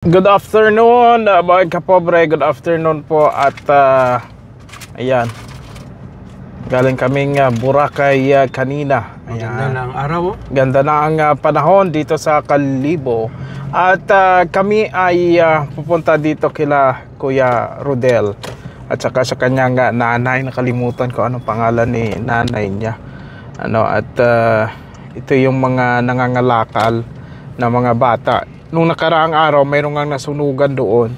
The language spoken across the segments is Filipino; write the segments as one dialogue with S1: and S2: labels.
S1: Good afternoon mga kapobre, good afternoon po at ayan, galing kaming Boracay kanina.
S2: Ganda na ang araw.
S1: Ganda na ang panahon dito sa Kalibo. At kami ay pupunta dito kila Kuya Rodel at saka sa kanyang nanay. Nakalimutan ko anong pangalan ni nanay niya. Ito yung mga nangangalakal na mga bata. Nung nakaraang araw, mayroong nga nasunugan doon.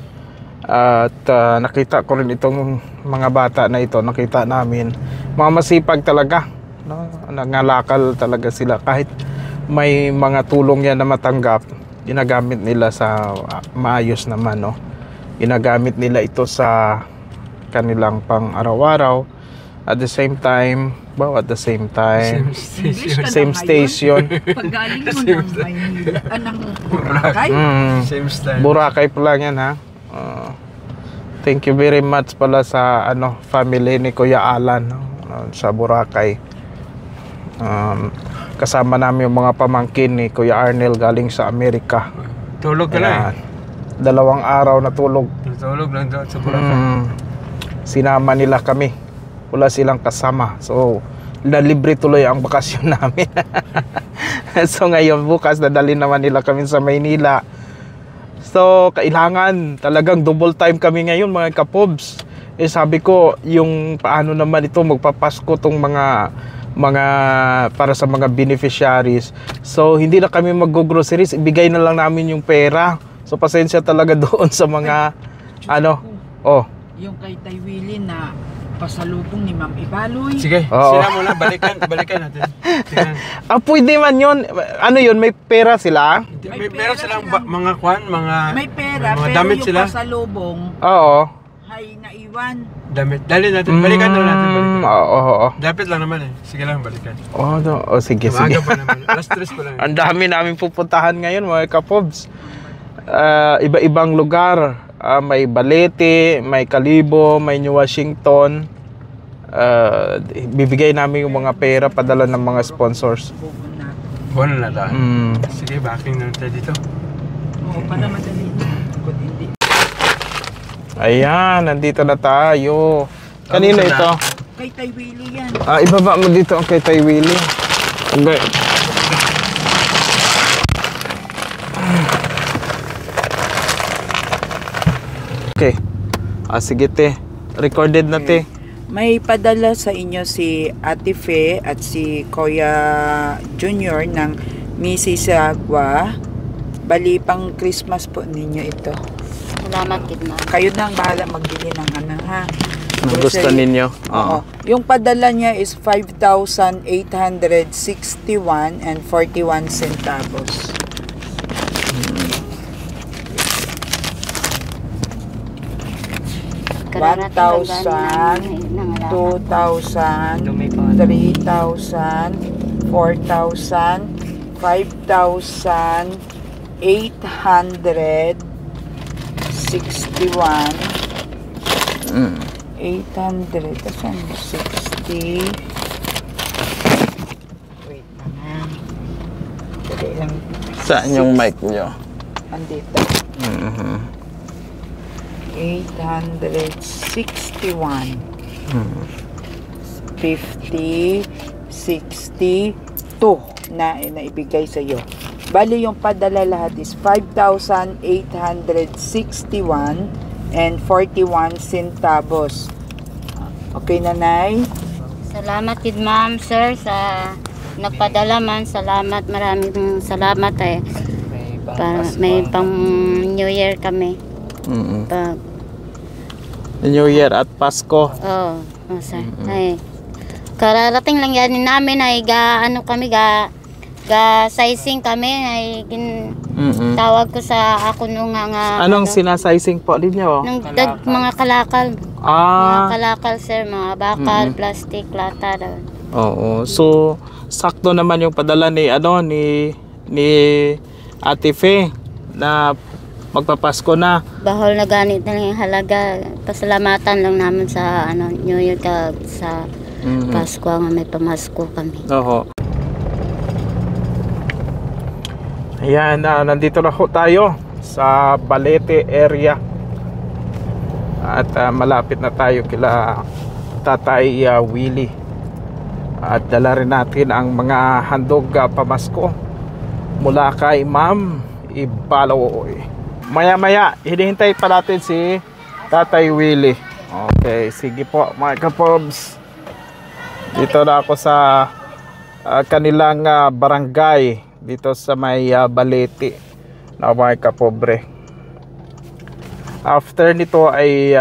S1: At nakita ko rin itong mga bata na ito. Nakita namin. Mga masipag talaga. No? Nangalakal talaga sila. Kahit may mga tulong yan na matanggap, ginagamit nila sa maayos naman. No? Ginagamit nila ito sa kanilang pang araw-araw. At the same time, same station.
S3: Paggaling mo ng Maynila, ng Boracay?
S2: Same style.
S1: Boracay pa lang yan, ha. Thank you very much pala sa family ni Kuya Alan sa Boracay. Kasama namin yung mga pamangkin ni Kuya Arnel galing sa Amerika.
S2: Tulog ka na
S1: 2 araw na tulog.
S2: Tulog lang doon sa Boracay.
S1: Sinama nila kami. Wala silang kasama. So, libre tuloy ang bakasyon namin. So, ngayon bukas, dadalhin naman nila kami sa Maynila. So, kailangan talagang double time kami ngayon, mga kapobs. Sabi ko, yung paano naman ito, magpapasko tong mga para sa mga beneficiaries. So, hindi na kami mag-groceries. Ibigay na lang namin yung pera. So, pasensya talaga doon sa mga,
S3: Yung kay Tay Willie na pasalubong ni Ma'am Ibaloy.
S2: Sige, sila muna, balikan natin.
S1: Pwede man yun. Ano yun, may pera sila?
S2: Meron silang mga kwan,
S3: may pera,
S2: mga
S3: pero
S2: damit
S3: yung
S2: sila.
S3: Pasalubong,
S1: Oo.
S3: ay naiwan.
S2: Damit. Dali natin, balikan na natin.
S1: Oo.
S2: Dapat lang naman eh. Sige lang, balikan.
S1: Sige.
S2: Maaga pa naman. Last stress pa lang.
S1: Ang dami namin pupuntahan ngayon, mga kapobs. Iba-ibang lugar. May Balete, may Kalibo, may New Washington. Bibigay namin yung mga pera padala ng mga sponsors.
S2: Buwan na lang. Sige, backing na tayo dito.
S3: Oo, para madali na. Kung hindi.
S1: Ayan, nandito na tayo. Kanino ito?
S3: Kay Tay Willie yan.
S1: Ibaba mo dito ang kay Tay Willie. Okay. Okay. Sige te. Recorded na te.
S3: May padala sa inyo si Ate Fe at si Kuya Junior ng Mrs. Agua. Bali pang Christmas po ninyo ito.
S4: Salamat, Kidma.
S3: Kayo na ang bahala magbili ng ha.
S1: Gusto ninyo?
S3: Oo. Yung padala niya is 5,861 and 41 centavos. 1,000, 2,000, 3,000, 4,000, 5,000, 861, 860. Wait naman.
S1: Saan yung mic nyo?
S3: Andito. 861. 50, 62 na ibigay sa iyo. Bali yung padala lahat is 5,861 and 41 centavos. Okay, nanay?
S4: Salamat, Kidmam, sir, sa nagpadala man. Salamat, maraming salamat may pang New Year kami.
S1: New Year at Pasko.
S4: Sir. Kararating lang yan namin ga-sizing kami tawag ko sa ako nung
S1: Anong sinasizing po ninyo?
S4: Mga kalakal. Mga kalakal, sir, mga bakal, plastic, lata.
S1: Oo. So, sakto naman yung padala ni Ate Fe na magpapasko na.
S4: Bahol na ganit na lang yung halaga. Pasalamatan lang namin sa New Year sa Pasko nga may pamasko kami.
S1: Ayan, nandito na ho tayo sa Balete area. At malapit na tayo kila Tatay Willie. At dala rin natin ang mga handog pamasko mula kay Ma'am Ibaloy. Maya-maya, hinihintay pa natin si Tatay Willie. Okay, sige po mga kapobs. Dito na ako sa kanilang barangay dito sa may Balete na mga kapobre. After nito ay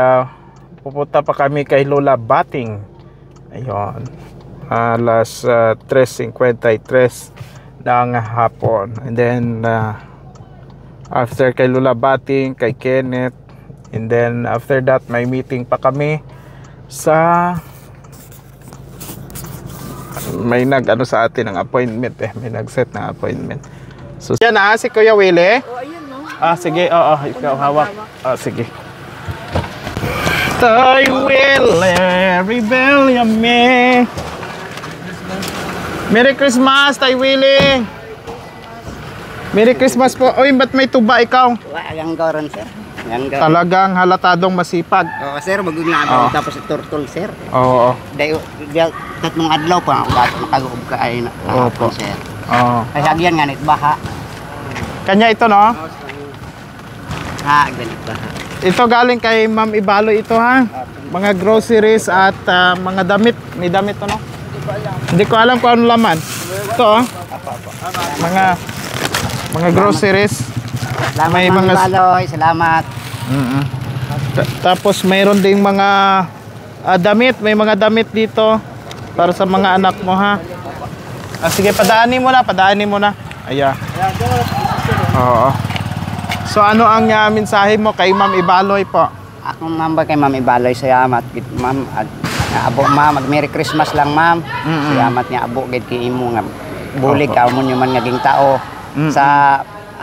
S1: pupunta pa kami kay Lola Bating. Ayun. Alas 3:53 ng hapon. And then after kay Lola Bating, kay Kenneth, and then after that may meeting pa kami sa may nag-ano sa atin ng appointment may nag-set na appointment. So yan si Kuya Willie.
S3: Oh, ayun no.
S1: Sige, ikaw hawak. Sige. Tay Willie, rebellion me. Merry Christmas, Tay Willie. Merry Christmas po. Oy, ba't may tuba ikaw?
S5: Walang goron, sir.
S1: Talagang halatadong masipag.
S5: Oo, sir. Maguglaban tapos turtle, sir.
S1: Oo.
S5: Dahil tatlong adlaw pa ako makagoob ka ay
S1: Opo.
S5: sir.
S1: Oo.
S5: Ay hagyan nga nit baha.
S1: Kanya ito, no?
S5: Ha, ganit baha.
S1: Ito galing kay Ma'am Ibalo ito, ha? Mga groceries at mga damit. May damit to, no? Hindi ko alam kung ano laman. Ito, oh. Mga groceries.
S5: Salamat,
S1: May
S5: Ma'am
S1: mga-
S5: Baloy. Salamat.
S1: Tapos mayroon ding mga damit. May mga damit dito para sa mga anak mo, ha? Sige, padaanin mo na. Ayan. Oo. So ano ang mensahe mo kay Ma'am Ibaloy po?
S5: Ako member kay Ma'am Ibaloy. Salamat. Ma'am, abo ma'am, mag-Merry Christmas lang, ma'am. Salamat nga abo gid kay imo nga bulig ka mo man nga ging tao. Sa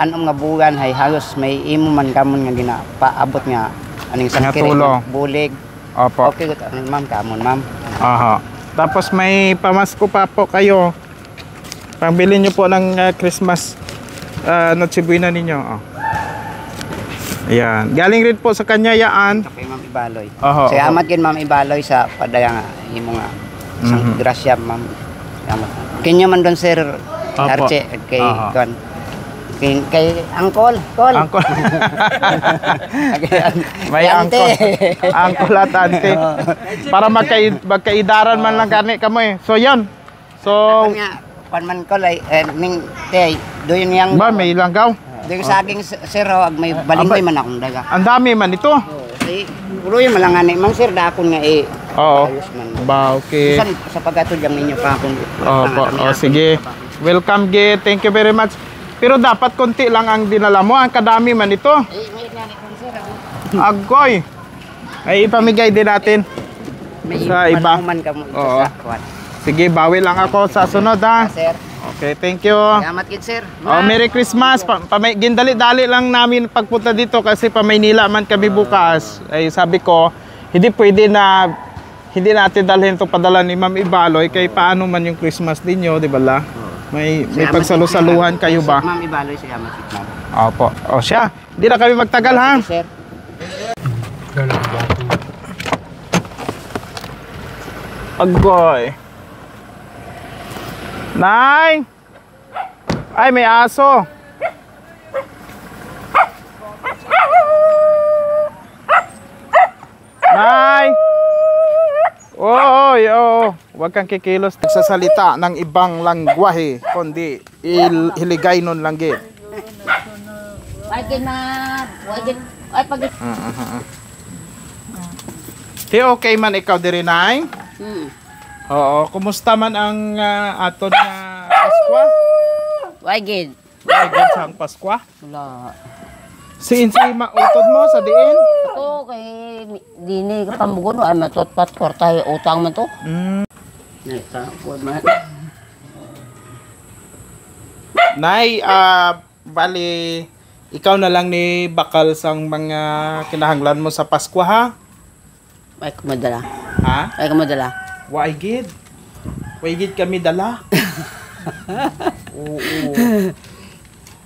S5: anong nga buwan hay halos may imo man kamon nga ginapaabot nga aning sakit
S1: tulong.
S5: bulig.
S1: Opo.
S5: Okay good ma'am kamon ma'am.
S1: Aha. Tapos may pamasko pa po kayo. Pambili nyo po ng Christmas Noche Buena ninyo. Ayan. Galing rin po sa kanya yaan.
S5: Kay Ma'am Ibaloy.
S1: Oho,
S5: Salamat gid Ma'am Ibaloy sa padaya nga imo nga isang grasya ma'am. Salamat. Kinyo man don sir Arche kay
S1: Oho.
S5: kon kay Angkol,
S1: Angkol. May angkol. Angkol at ante. Para magkaidaran man lang gani kamo eh. So yan. So
S5: Panman ko lay ning tay doyon yang
S1: ba may langgaw.
S5: doyon saging sir ag may balinghoy man akong daga.
S1: Ang dami man ito.
S5: Kasi uloy man lang ani man sir dakon nga
S1: Oo.
S5: ayos man.
S1: Ba okay.
S5: Sa pagkatod yang ninyo pa akong
S1: Opo. Sige. Welcome Ge. Thank you very much. Pero dapat konti lang ang dinala mo. Ang kadami man ito. Agoy. Ay ipamigay din natin.
S5: may
S1: sa iba.
S5: man kamo ito
S1: Oo.
S5: sa kwan.
S1: Sige, bawi lang ako sa sunod, ha.
S5: Sir.
S1: Okay, thank you.
S5: Salamat gid sir.
S1: Merry Christmas. Gindali-dali lang namin pagpunta dito kasi pa Maynila man kami bukas. Ay sabi ko, hindi natin dalhin 'to padala ni Ma'am Ibaloy kay paano man yung Christmas ninyo, di ba la? May pagsalusaluhan kayo ba?
S5: Ma'am Ibaloy, salamat gid ma'am.
S1: Opo. O siya, hindi na kami magtagal, ha.
S5: Sir.
S1: Agoy. Nay! Ay, may aso. Nay! Oy, huwag kang kikilos. Nagsasalita ng ibang langwahe, kundi hiligay nun lang gid.
S4: Wagin na, ay pag...
S1: Di okay man ikaw diri, Nay? Oo, kumusta man ang aton nga Paskwa?
S4: Wagin.
S1: Ay, good sang Paskwa.
S4: Wala.
S1: Si mautod mo sa diin?
S4: Ako kay dini ka pambugon ay matotpat kwarta utang man to.
S5: Nay, sa kuwan man.
S1: Nay, bali ikaw na lang ni bakal sang mga kinahanglan mo sa Paskwa, ha?
S4: Ay kumadala.
S1: Ha?
S4: Ay kumadala.
S1: Why gid? Why gid kami dala? Oo.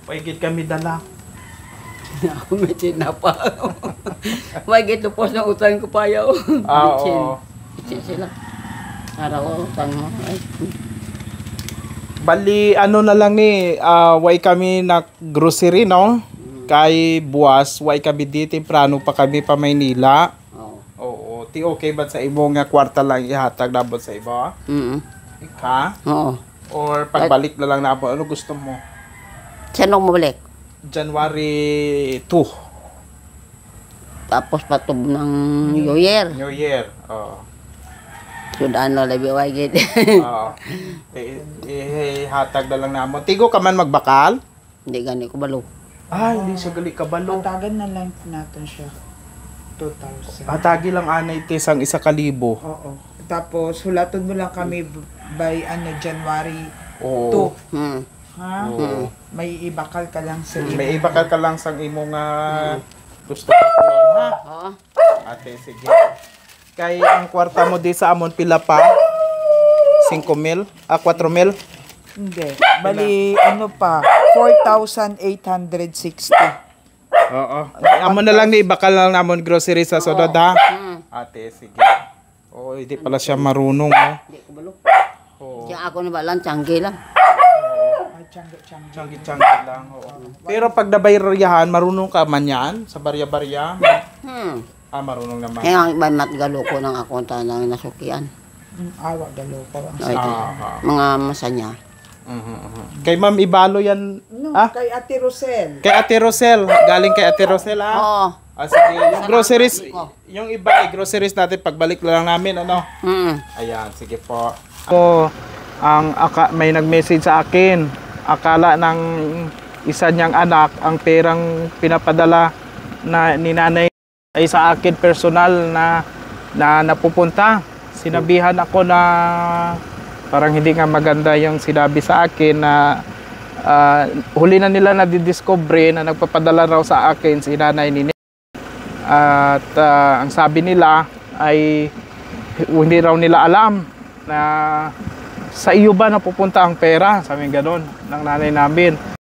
S1: Why gid kami dala?
S5: Ako may tinapa. May gitupos na utang ko pa yaw.
S1: Oo.
S5: Itchin sila. Araw utang mo. Ay.
S1: Bali, ano na lang ni, way kami na grocery, no? Kay buwas, way kami di temprano pa kami pa Maynila.
S5: Oo.
S1: Oo, ti okay ba sa imo nga kwarta lang ihatag nabot sa iba? Ika?
S5: Oo.
S1: Or pagbalik na lang nabot, ano gusto mo?
S5: Saan mo balik?
S1: January 2,
S5: Tapos patub ng New Year.
S1: New Year. Oo.
S5: Sudaan na labi wagid.
S1: Oo. Hatag na lang namo. Tigo ka man magbakal?
S5: Hindi gani ko balo.
S1: Hindi siya gali kabalo.
S3: Matagan na lang natin siya. 2,000.
S1: Hatagi lang anay tisang 1,000.
S3: Oo. Tapos, hulaton mo lang kami by January 2.
S1: Oo.
S3: Ha?
S1: Oo.
S3: May ibakal ka lang sa
S1: May iba ka lang sang imo nga gusto ka kulon, ha?
S5: Oo.
S1: Ate, sige. Kay ang kwarta mo di sa amon pila pa? 5,000? 4,000?
S3: Hindi. Bali, ano pa? 4,860.
S1: Oo. Amon na lang ni bakal lang namon grocery sa sunod, ha? Ate, sige. Oo, hindi pala siya marunong, oh.
S5: Hindi ko balo.
S1: Oo.
S5: Diyan ako na balan, tiyanggi lang.
S3: Ay, tiyangge.
S1: Changi-changi lang, oo. Pero pag nabayrayahan, marunong ka man yan? Sa barya-barya? Marunong naman.
S5: Kaya ang iba matgalo ko ng akonta ng nasukian.
S3: Awa, dalo ko.
S5: Ay, mga masanya.
S1: Kay Ma'am Ibalo yan.
S3: No,
S1: Ah?
S3: kay Ate Rosel.
S1: Kay Ate Rosel. Galing kay Ate Rosel, ha?
S5: Oo.
S1: Sige. Yung groceries, yung iba, groceries natin, pagbalik na lang namin, ano? Ayan, sige po. Ako, may nag-message sa akin. Akala ng isa niyang anak, ang perang pinapadala na ni nanay ay sa akin personal na napupunta. Sinabihan ako na parang hindi nga maganda yung sinabi sa akin na huli na nila na didiscover na nagpapadala raw sa akin si nanay ni at ang sabi nila ay hindi raw nila alam na sa iyo ba napupunta ang pera, sabi gano'n ng nanay namin.